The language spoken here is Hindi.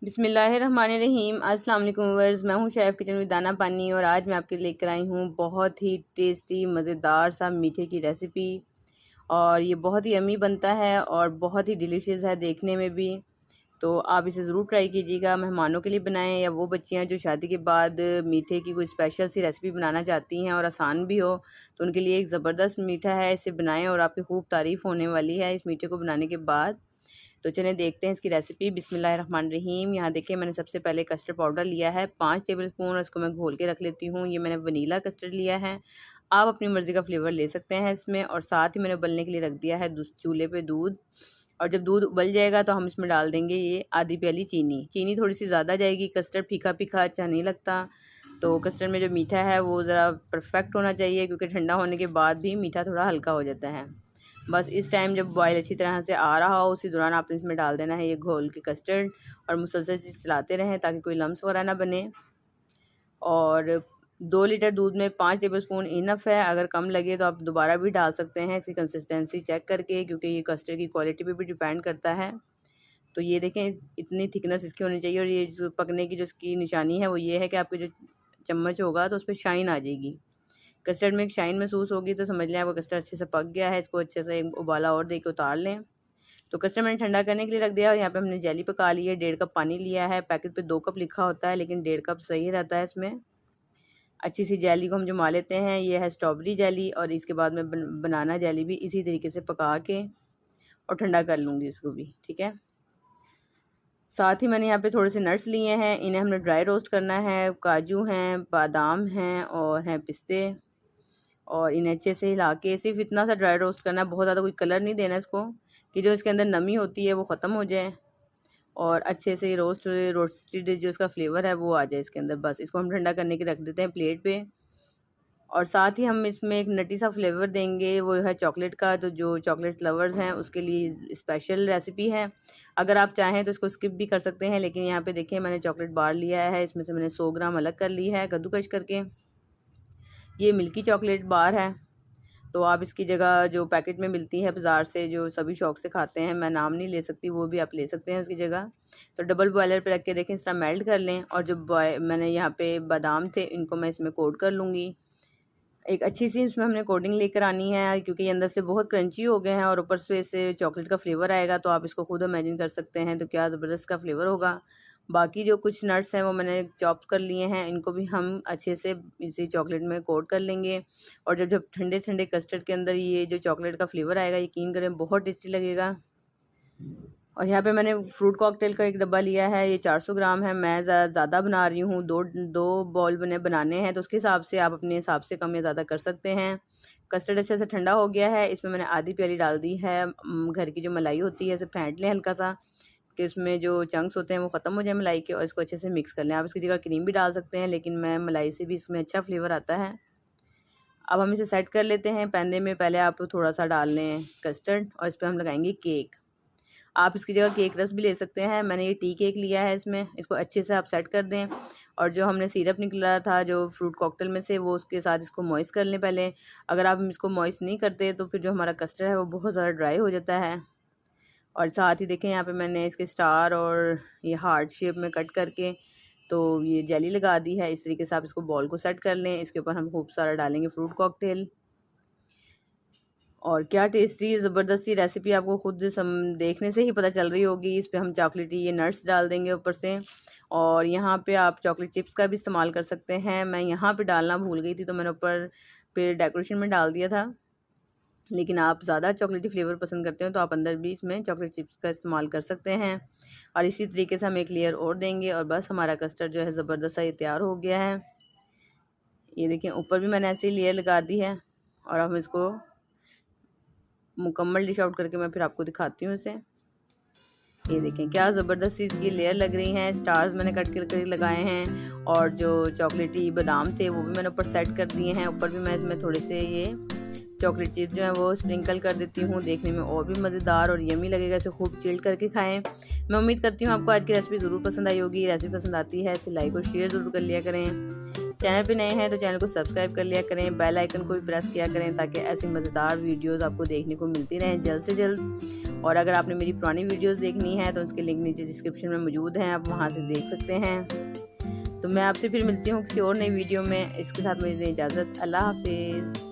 बिस्मिल्लाहिर्रहमानिर्रहीम। अस्सलाम वालेकुम व्यूअर्स, मैं हूं शेफ़ किचन में दाना पानी और आज मैं आपके लिए लेकर आई हूं बहुत ही टेस्टी मज़ेदार सा मीठे की रेसिपी। और ये बहुत ही यम्मी बनता है और बहुत ही डिलीशियस है देखने में भी। तो आप इसे ज़रूर ट्राई कीजिएगा। मेहमानों के लिए बनाएं या वो बच्चियां जो शादी के बाद मीठे की कोई स्पेशल सी रेसिपी बनाना चाहती हैं और आसान भी हो, तो उनके लिए एक ज़बरदस्त मीठा है। इसे बनाएं और आपकी खूब तारीफ़ होने वाली है इस मीठे को बनाने के बाद। तो चलें देखते हैं इसकी रेसिपी। बिस्मिल्लाहिर्रहमानिर्रहीम। यहाँ देखिए मैंने सबसे पहले कस्टर्ड पाउडर लिया है 5 टेबलस्पून और इसको मैं घोल के रख लेती हूँ। ये मैंने वनीला कस्टर्ड लिया है, आप अपनी मर्ज़ी का फ्लेवर ले सकते हैं इसमें। और साथ ही मैंने उबलने के लिए रख दिया है चूल्हे पे दूध। और जब दूध उबल जाएगा तो हम इसमें डाल देंगे ये आधी प्याली चीनी। चीनी थोड़ी सी ज़्यादा जाएगी, कस्टर्ड फीका फीका अच्छा नहीं लगता। तो कस्टर्ड में जो मीठा है वो ज़रा परफेक्ट होना चाहिए, क्योंकि ठंडा होने के बाद भी मीठा थोड़ा हल्का हो जाता है। बस इस टाइम जब बॉयल अच्छी तरह से आ रहा हो, उसी दौरान आपने इसमें डाल देना है ये घोल के कस्टर्ड और मुसलसल से चलाते रहें ताकि कोई लम्स वगैरह ना बने। और 2 लीटर दूध में 5 टेबलस्पून इनफ है। अगर कम लगे तो आप दोबारा भी डाल सकते हैं इसकी कंसिस्टेंसी चेक करके, क्योंकि ये कस्टर्ड की क्वालिटी पे भी डिपेंड करता है। तो ये देखें इतनी थिकनेस इसकी होनी चाहिए। और ये जो पकने की जो इसकी निशानी है वो ये है कि आपके जो चम्मच होगा तो उस पर शाइन आ जाएगी। कस्टर्ड में एक शाइन महसूस होगी तो समझ लें आपका कस्टर्ड अच्छे से पक गया है। इसको अच्छे से एक उबाला और देके उतार लें। तो कस्टर्ड मैंने ठंडा करने के लिए रख दिया और यहाँ पे हमने जेली पका ली है। 1.5 कप पानी लिया है। पैकेट पे 2 कप लिखा होता है, लेकिन 1.5 कप सही रहता है इसमें। अच्छी सी जेली को हम जमा लेते हैं। ये है स्ट्रॉबेरी जेली और इसके बाद में बनाना जेली भी इसी तरीके से पका के और ठंडा कर लूँगी इसको भी, ठीक है। साथ ही मैंने यहाँ पे थोड़े से नट्स लिए हैं, इन्हें हमने ड्राई रोस्ट करना है। काजू हैं, बादाम हैं और हैं पिस्ते। और इन्हें अच्छे से हिला के सिर्फ इतना सा ड्राई रोस्ट करना है, बहुत ज़्यादा कोई कलर नहीं देना इसको, कि जो इसके अंदर नमी होती है वो ख़त्म हो जाए और अच्छे से रोस्टेड जो इसका फ्लेवर है वो आ जाए इसके अंदर। बस इसको हम ठंडा करने के रख देते हैं प्लेट पे। और साथ ही हम इसमें एक नटी सा फ्लेवर देंगे, वो है चॉकलेट का। तो जो चॉकलेट लवर्स हैं उसके लिए स्पेशल रेसिपी है। अगर आप चाहें तो इसको स्किप भी कर सकते हैं, लेकिन यहाँ पे देखिए मैंने चॉकलेट बार लिया है, इसमें से मैंने 100 ग्राम अलग कर ली है कद्दूकश करके। ये मिल्की चॉकलेट बार है। तो आप इसकी जगह जो पैकेट में मिलती है बाज़ार से, जो सभी शौक से खाते हैं, मैं नाम नहीं ले सकती, वो भी आप ले सकते हैं उसकी जगह। तो डबल बॉयलर पे रख के देखें इस तरह मेल्ट कर लें। और जो मैंने यहाँ पे बादाम थे इनको मैं इसमें कोट कर लूँगी। एक अच्छी सी इसमें हमने कोटिंग लेकर आनी है, क्योंकि ये अंदर से बहुत क्रंची हो गए हैं और ऊपर से इससे चॉकलेट का फ्लेवर आएगा। तो आप इसको खुद इमेजिन कर सकते हैं तो क्या ज़बरदस्त का फ्लेवर होगा। बाकी जो कुछ नट्स हैं वो मैंने चॉप कर लिए हैं, इनको भी हम अच्छे से इसी चॉकलेट में कोट कर लेंगे। और जब जब ठंडे ठंडे कस्टर्ड के अंदर ये जो चॉकलेट का फ्लेवर आएगा, यकीन करें बहुत टेस्टी लगेगा। और यहाँ पे मैंने फ्रूट कॉकटेल का एक डब्बा लिया है, ये 400 ग्राम है। मैं ज़्यादा बना रही हूँ, दो बॉल बनाने हैं, तो उसके हिसाब से आप अपने हिसाब से कम या ज़्यादा कर सकते हैं। कस्टर्ड अच्छे से ठंडा हो गया है, इसमें मैंने आधी प्याली डाल दी है। घर की जो मलाई होती है उसे फेंट लें हल्का सा, कि उसमें जो चंक्स होते हैं वो ख़त्म हो जाए मलाई के। और इसको अच्छे से मिक्स कर लें। आप इसकी जगह क्रीम भी डाल सकते हैं, लेकिन मैं मलाई से भी इसमें अच्छा फ्लेवर आता है। अब हम इसे सेट कर लेते हैं पैने में। पहले आप थोड़ा सा डाल लें कस्टर्ड और इस पर हम लगाएंगे केक। आप इसकी जगह केक रस भी ले सकते हैं, मैंने ये टी केक लिया है इसमें। इसको अच्छे से आप सेट कर दें। और जो हमने सिरप निकला था जो फ्रूट कॉकटेल में से, वो उसके साथ इसको मॉइस्ट कर लें पहले। अगर आप इसको मॉइस्ट नहीं करते तो फिर जो हमारा कस्टर्ड है वो बहुत ज़्यादा ड्राई हो जाता है। और साथ ही देखें यहाँ पे मैंने इसके स्टार और ये हार्ट शेप में कट करके तो ये जेली लगा दी है। इस तरीके से आप इसको बॉल को सेट कर लें। इसके ऊपर हम खूब सारा डालेंगे फ्रूट कॉकटेल। और क्या टेस्टी ज़बरदस्ती रेसिपी आपको खुद देखने से ही पता चल रही होगी। इस पे हम चॉकलेटी ये नट्स डाल देंगे ऊपर से। और यहाँ पे आप चॉकलेट चिप्स का भी इस्तेमाल कर सकते हैं। मैं यहाँ पे डालना भूल गई थी तो मैंने ऊपर पे डेकोरेशन में डाल दिया था, लेकिन आप ज़्यादा चॉकलेटी फ्लेवर पसंद करते हो तो आप अंदर भी इसमें चॉकलेट चिप्स का इस्तेमाल कर सकते हैं। और इसी तरीके से हम एक लेयर और देंगे और बस हमारा कस्टर्ड जो है ज़बरदस्त सा ये तैयार हो गया है। ये देखिए ऊपर भी मैंने ऐसे ही लेयर लगा दी है। और हम इसको मुकम्मल डिश आउट करके मैं फिर आपको दिखाती हूँ इसे। ये देखें क्या ज़बरदस्त इसकी लेयर लग रही हैं। स्टार्स मैंने कट करके लगाए हैं और जो चॉकलेटी बादाम थे वो भी मैंने ऊपर सेट कर दिए हैं। ऊपर भी मैं इसमें थोड़े से ये चॉकलेट चिप्स जो है वो स्प्रिंकल कर देती हूँ। देखने में और भी मज़ेदार और यमी लगेगा। इसे खूब चिल्ड करके खाएं। मैं उम्मीद करती हूँ आपको आज की रेसिपी ज़रूर पसंद आई होगी। रेसिपी पसंद आती है इसे लाइक और शेयर ज़रूर कर लिया करें। चैनल पे नए हैं तो चैनल को सब्सक्राइब कर लिया करें, बेल आइकन को भी प्रेस किया करें ताकि ऐसी मज़ेदार वीडियोस आपको देखने को मिलती रहें जल्द से जल्द। और अगर आपने मेरी पुरानी वीडियोस देखनी है तो उसके लिंक नीचे डिस्क्रिप्शन में मौजूद हैं, आप वहां से देख सकते हैं। तो मैं आपसे फिर मिलती हूँ किसी और नई वीडियो में। इसके साथ मुझे इजाज़त, अल्लाह हाफिज़।